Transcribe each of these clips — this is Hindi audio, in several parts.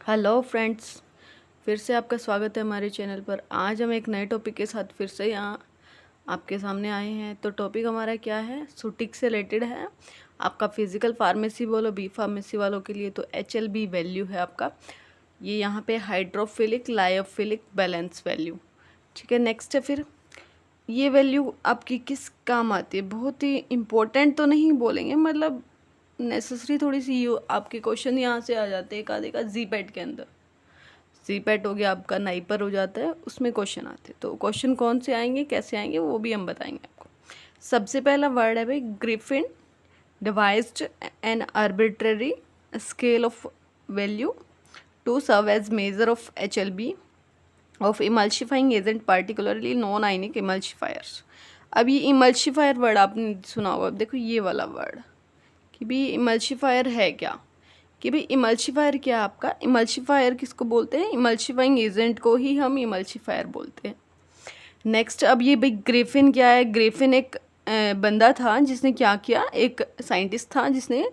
हेलो फ्रेंड्स, फिर से आपका स्वागत है हमारे चैनल पर। आज हम एक नए टॉपिक के साथ फिर से यहाँ आपके सामने आए हैं। तो टॉपिक हमारा क्या है, सूटिक से रिलेटेड है। आपका फिजिकल फार्मेसी बोलो, बी फार्मेसी वालों के लिए तो HLB वैल्यू है आपका। ये यहाँ पे हाइड्रोफिलिक लायोफिलिक बैलेंस वैल्यू, ठीक है। नेक्स्ट है फिर ये वैल्यू आपकी किस काम आती है। बहुत ही इम्पोर्टेंट तो नहीं बोलेंगे, मतलब नेसेसरी थोड़ी सी आपके क्वेश्चन यहाँ से आ जाते हैं। एक आधे का जी पैट के अंदर, जी पैट हो गया आपका, नाइपर हो जाता है, उसमें क्वेश्चन आते हैं। तो क्वेश्चन कौन से आएंगे, कैसे आएंगे, वो भी हम बताएंगे आपको। सबसे पहला वर्ड है भाई Griffin devised an arbitrary scale of value to serve as measure of HLB of emulsifying agent, particularly non-ionic emulsifiers। अब ये इमल्शिफायर वर्ड आपने सुना होगा। अब देखो ये वाला वर्ड कि भाई इमल्शिफायर है क्या, कि भाई इमल्शिफायर क्या है आपका। इमल्शिफायर किसको बोलते हैं, इमल्शिफाइंग एजेंट को ही हम इमल्शिफायर बोलते हैं। नेक्स्ट, अब ये भाई ग्रिफिन क्या है। ग्रिफिन एक बंदा था जिसने क्या किया, एक साइंटिस्ट था जिसने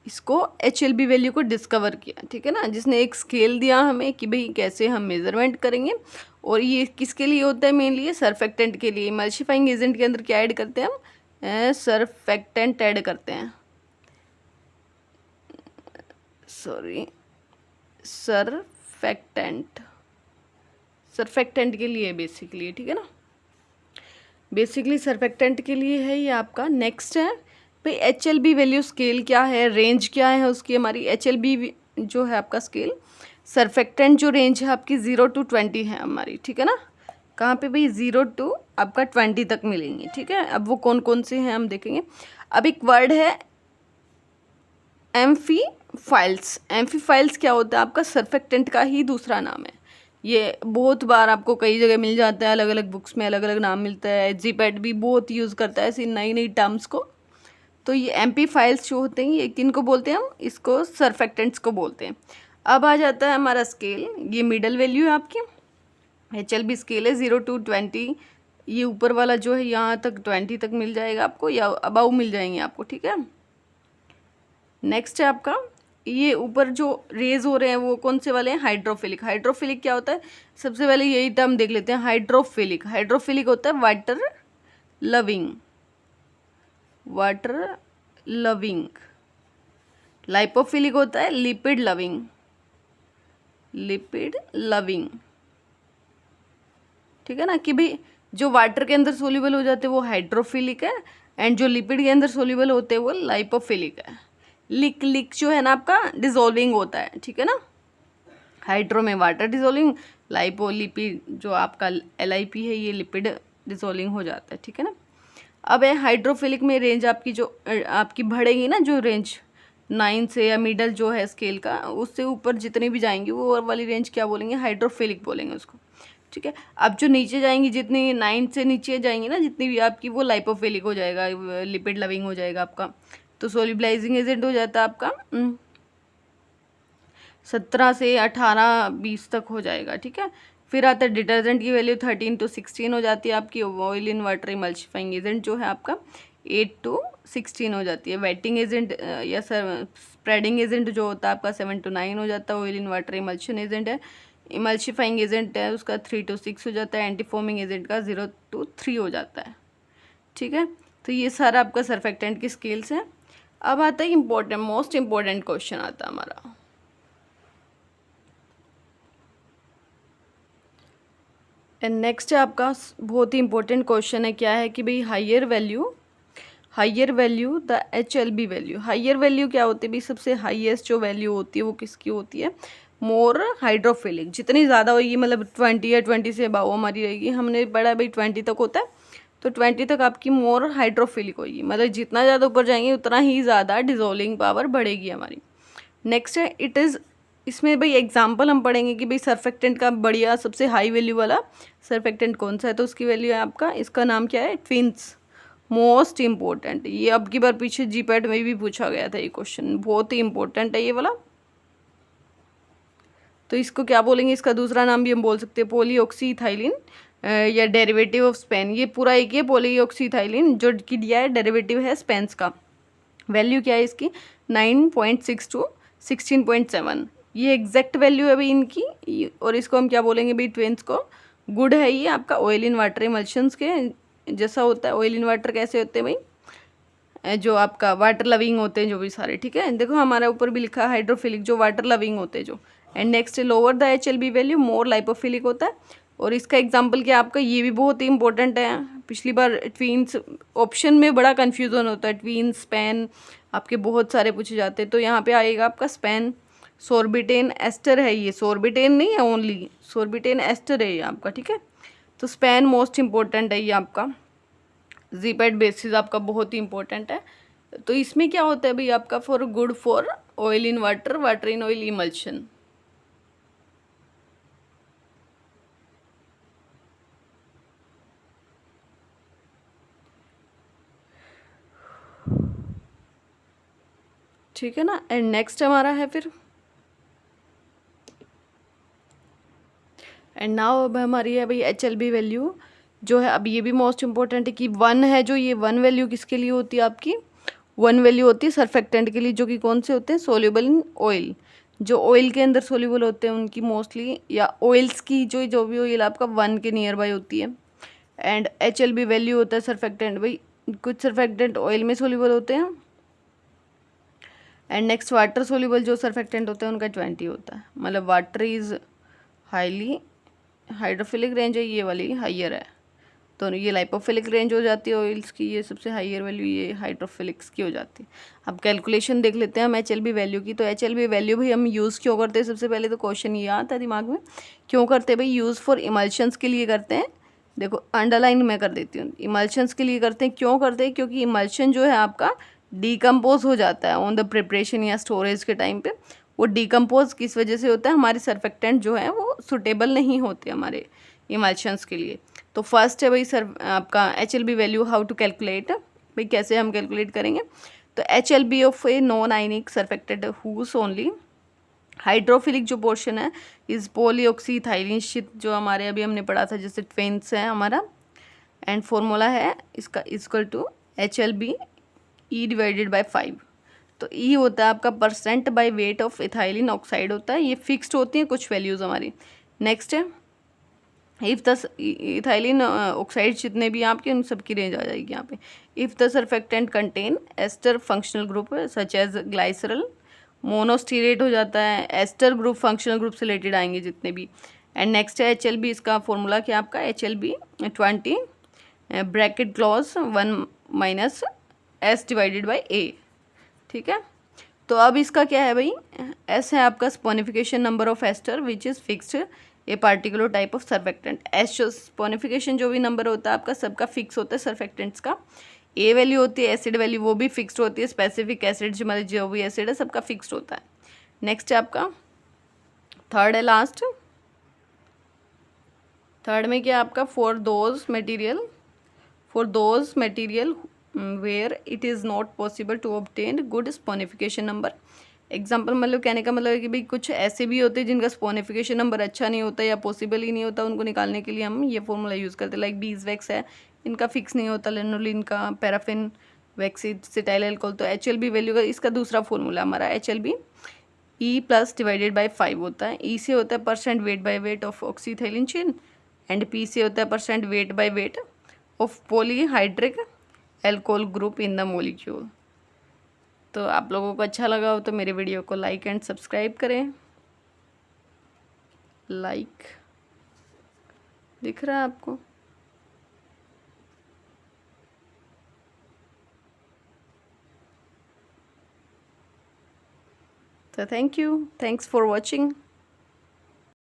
इसको HLB वैल्यू को डिस्कवर किया, ठीक है ना। जिसने एक स्केल दिया हमें कि भाई कैसे हम मेजरमेंट करेंगे। और ये किसके लिए होता है, मेनली ये सरफेक्टेंट के लिए। इमल्शिफाइंग एजेंट के अंदर क्या ऐड करते हैं हम, सरफेक्टेंट ऐड करते हैं, सॉरी सरफेक्टेंट, सरफेक्टेंट के लिए बेसिकली, ठीक है ना। बेसिकली सरफेक्टेंट के लिए है ये आपका। नेक्स्ट है भाई HLB वैल्यू स्केल क्या है, रेंज क्या है उसकी। हमारी HLB जो है आपका स्केल, सरफेक्टेंट जो रेंज है आपकी 0 to 20 है हमारी, ठीक है ना। कहाँ पे भाई, 0 to आपका 20 तक मिलेंगे, ठीक है। अब वो कौन कौन से हैं हम देखेंगे। अब एक वर्ड है एम्फीफाइल्स। एम्फीफाइल्स क्या होता है आपका, सरफेक्टेंट का ही दूसरा नाम है। ये बहुत बार आपको कई जगह मिल जाता है, अलग अलग बुक्स में अलग अलग नाम मिलता है। जीपैट भी बहुत यूज़ करता है ऐसी नई नई टर्म्स को। तो ये एम्फीफाइल्स जो होते हैं ये किन को बोलते हैं हम, इसको सरफेक्टेंट्स को बोलते हैं। अब आ जाता है हमारा स्केल, ये मिडल वैल्यू है आपकी। HLB स्केल है 0 to 20। ये ऊपर वाला जो है यहाँ तक 20 तक मिल जाएगा आपको, या अबाउ मिल जाएंगे आपको, ठीक है। नेक्स्ट है आपका ये ऊपर जो रेज हो रहे हैं वो कौन से वाले हैं, हाइड्रोफिलिक। हाइड्रोफिलिक क्या होता है, सबसे पहले यही टर्म देख लेते हैं। हाइड्रोफिलिक, हाइड्रोफिलिक होता है water loving, water loving. Lipophilic होता है लिपिड लविंग, लिपिड लविंग, ठीक है ना। कि भाई जो वाटर के अंदर सोल्यूबल हो जाते हैं वो हाइड्रोफिलिक है, एंड जो लिपिड के अंदर सोल्यूबल होते हैं वो लाइपोफिलिक है। लिक लिक जो है ना आपका डिजोल्विंग होता है, ठीक है ना। हाइड्रो में वाटर डिजोल्विंग, लाइपो लिपिड जो आपका LIP है ये लिपिड डिजोल्विंग हो जाता है, ठीक है ना। अब है हाइड्रोफिलिक में रेंज आपकी जो आपकी बढ़ेगी ना, जो रेंज 9 से या मिडल जो है स्केल का, उससे ऊपर जितनी भी जाएंगी वो वाली रेंज क्या बोलेंगे, हाइड्रोफिलिक बोलेंगे उसको, ठीक है। अब जो नीचे जाएंगी, जितनी 9 से नीचे जाएंगी ना जितनी भी आपकी, वो लाइपोफिलिक हो जाएगा, लिपिड लविंग हो जाएगा आपका। तो सोल्यूबलाइजिंग एजेंट हो जाता है आपका 17 से 18 20 तक हो जाएगा, ठीक है। फिर आता है डिटर्जेंट की वैल्यू 13 to 16 हो जाती है आपकी। Oil in water emulsifying agent जो है आपका 8 to 16 हो जाती है। वेटिंग एजेंट या स्प्रेडिंग एजेंट जो होता है आपका 7 to 9 हो जाता है। Oil in water emulsion agent है, इमल्सिफाइंग एजेंट है उसका 3 to 6 हो जाता है। एंटीफोमिंग एजेंट का 0 to 3 हो जाता है, ठीक है। तो ये सारा आपका सरफेक्टेंट की स्केल्स है। अब आता है इम्पोर्टेंट, मोस्ट इम्पोर्टेंट क्वेश्चन आता है हमारा। एंड नेक्स्ट है आपका बहुत ही इंपॉर्टेंट क्वेश्चन है, क्या है कि भाई higher value the HLB value. Higher value क्या होती है भाई, सबसे हाईएस्ट जो वैल्यू होती है वो किसकी होती है, मोर हाइड्रोफिलिक। जितनी ज़्यादा होगी, मतलब 20 या 20 से अबाव हमारी रहेगी। हमने पढ़ा भाई 20 तक होता है, तो 20 तक आपकी मोर हाइड्रोफिलिक होगी। मतलब जितना ज़्यादा ऊपर जाएंगे उतना ही ज़्यादा डिजोल्विंग पावर बढ़ेगी हमारी। नेक्स्ट है इट इज़, इसमें भाई एग्जांपल हम पढ़ेंगे कि भाई सरफेक्टेंट का बढ़िया सबसे हाई वैल्यू वाला सरफेक्टेंट कौन सा है। तो उसकी वैल्यू है आपका, इसका नाम क्या है, ट्विंस। मोस्ट इम्पोर्टेंट, ये अब की बार पीछे जीपैट में भी पूछा गया था ये क्वेश्चन, बहुत ही इंपॉर्टेंट है ये वाला। तो इसको क्या बोलेंगे, इसका दूसरा नाम भी हम बोल सकते हैं पॉलीऑक्सीइथाइलिन या डेरिवेटिव ऑफ स्पेन। ये पूरा एक ही है पॉलीऑक्सीइथाइलिन, जो कि दिया है डेरिवेटिव है स्पेन्स का। वैल्यू क्या है इसकी, 9.6 to 16.7। ये एग्जैक्ट वैल्यू है भाई इनकी, और इसको हम क्या बोलेंगे भाई, ट्विंस को। गुड है ये आपका ऑयल इन वाटर इमल्शंस के जैसा होता है। ऑयल इन वाटर कैसे होते हैं भाई, जो आपका वाटर लविंग होते हैं जो भी सारे, ठीक है। देखो हमारे ऊपर भी लिखा है हाइड्रोफिलिक, जो वाटर लविंग होते हैं जो। And next lower the HLB value more lipophilic होता है। और इसका एग्जांपल क्या आपका, ये भी बहुत ही इंपॉर्टेंट है। पिछली बार ट्वीन्स ऑप्शन में बड़ा कन्फ्यूजन होता है, ट्वीन स्पेन आपके बहुत सारे पूछे जाते हैं। तो यहाँ पे आएगा आपका स्पेन। सोर्बिटेन एस्टर है ये, सोर्बिटेन नहीं है ओनली, सोर्बिटेन एस्टर है ये आपका, ठीक है। तो स्पेन मोस्ट इंपॉर्टेंट है ये आपका। जीपैट बेसिस आपका बहुत ही इंपॉर्टेंट है। तो इसमें क्या होता है भाई आपका, for good for oil in water, water in oil emulsion. ठीक है ना। एंड नेक्स्ट हमारा है फिर, एंड नाउ अब हमारी है भाई HLB वैल्यू जो है। अब ये भी मोस्ट इंपॉर्टेंट है कि 1 है जो, ये 1 वैल्यू किसके लिए होती है आपकी, 1 वैल्यू होती है सर्फेक्टेंट के लिए, जो कि कौन से होते हैं, सोल्यूबल इन ऑयल। जो ऑयल के अंदर सोल्यूबल होते हैं उनकी मोस्टली, या ऑयल्स की जो भी ऑयल आपका 1 के नियर बाय होती है। एंड HLB वैल्यू होता है सर्फेक्टेंट भाई, कुछ सर्फेक्टेंट ऑयल में सोल्यूबल होते हैं। एंड नेक्स्ट वाटर सोल्यूबल जो सर्फेक्टेंट होते हैं उनका 20 होता है। मतलब water is highly hydrophilic range है, ये वाली हाइयर है। तो ये लाइपोफिलिक रेंज हो जाती है ऑयल्स की, ये सबसे हाइयर वैल्यू ये हाइड्रोफिलिक्स की हो जाती है। अब कैलकुलेशन देख लेते हैं हम HLB वैल्यू की। तो HLB वैल्यू भी हम यूज़ क्यों करते हैं, सबसे पहले तो क्वेश्चन ये आता है दिमाग में, क्यों करते हैं भाई, यूज़ फॉर इमल्शंस के लिए करते हैं। देखो अंडरलाइन मैं कर देती हूँ, इमल्शंस के लिए करते हैं। क्यों करते हैं, क्योंकि इमल्शन जो है आपका डिकम्पोज हो जाता है ऑन द प्रिपरेशन या स्टोरेज के टाइम पे। वो डिकम्पोज किस वजह से होता है, हमारे सर्फेक्टेंट जो है वो सुटेबल नहीं होते हमारे इमल्शंस के लिए। तो फर्स्ट है भाई सर आपका HLB value, how to calculate, भाई कैसे हम कैलकुलेट करेंगे। तो HLB of a non ionic surfactant whose only hydrophilic जो पोर्शन है इज पॉलीऑक्सीथाइलिन शीट, जो हमारे अभी हमने पढ़ा था जैसे ट्वेंस है हमारा। एंड फॉर्मूला है इसका equal to HLB E divided by 5। तो E होता है आपका percent by weight of ethylene oxide होता है। ये फिक्स्ड होती हैं कुछ वैल्यूज़ हमारी। नेक्स्ट है इफ़ द इथाइलिन ऑक्साइड जितने भी आपके उन सब की रेंज आ जाएगी यहाँ पे। If the surfactant contain ester functional group such as glyceryl, monostearate हो जाता है, एस्टर ग्रुप फंक्शनल ग्रुप से रिलेटेड आएंगे जितने भी। एंड नेक्स्ट है HLB, इसका फॉर्मूला क्या आपका, HLB 20 bracket close 1 minus S divided by A, ठीक है। तो अब इसका क्या है भाई, S है आपका saponification number of ester which is fixed a particular type of surfactant. S जो स्पोनिफिकेशन जो भी नंबर होता है आपका सबका फिक्स होता है सर्फेक्टेंट्स का। A वैल्यू होती है एसिड वैल्यू, वो भी फिक्स्ड होती है। स्पेसिफिक एसिड जो हमारे जो भी एसिड है सबका फिक्स्ड होता है। नेक्स्ट है आपका थर्ड है लास्ट, थर्ड में क्या आपका for those material where it is not possible to obtain good saponification number. Example मतलब कहने का मतलब है कि भाई कुछ ऐसे भी होते हैं जिनका स्पोनिफिकेशन नंबर अच्छा नहीं होता या पॉसिबल ही नहीं होता, उनको निकालने के लिए हम ये फॉर्मूला यूज़ करते हैं। लाइक बीज वैक्स है, इनका फिक्स नहीं होता, लेनोलिन का, पैराफिन वैक्सीड सिटाइल एल्कोहल। तो HLB वैल्यू का इसका दूसरा फॉर्मूला हमारा HLB E plus divided by 5 होता है। E से होता है percent weight by weight of oxyethylene chain, and P से होता है percent weight by weight of polyhydric alcohol group in the molecule. तो आप लोगों को अच्छा लगा हो तो मेरे वीडियो को लाइक एंड सब्सक्राइब करें। लाइक दिख रहा है आपको? तो thank you, thanks for watching.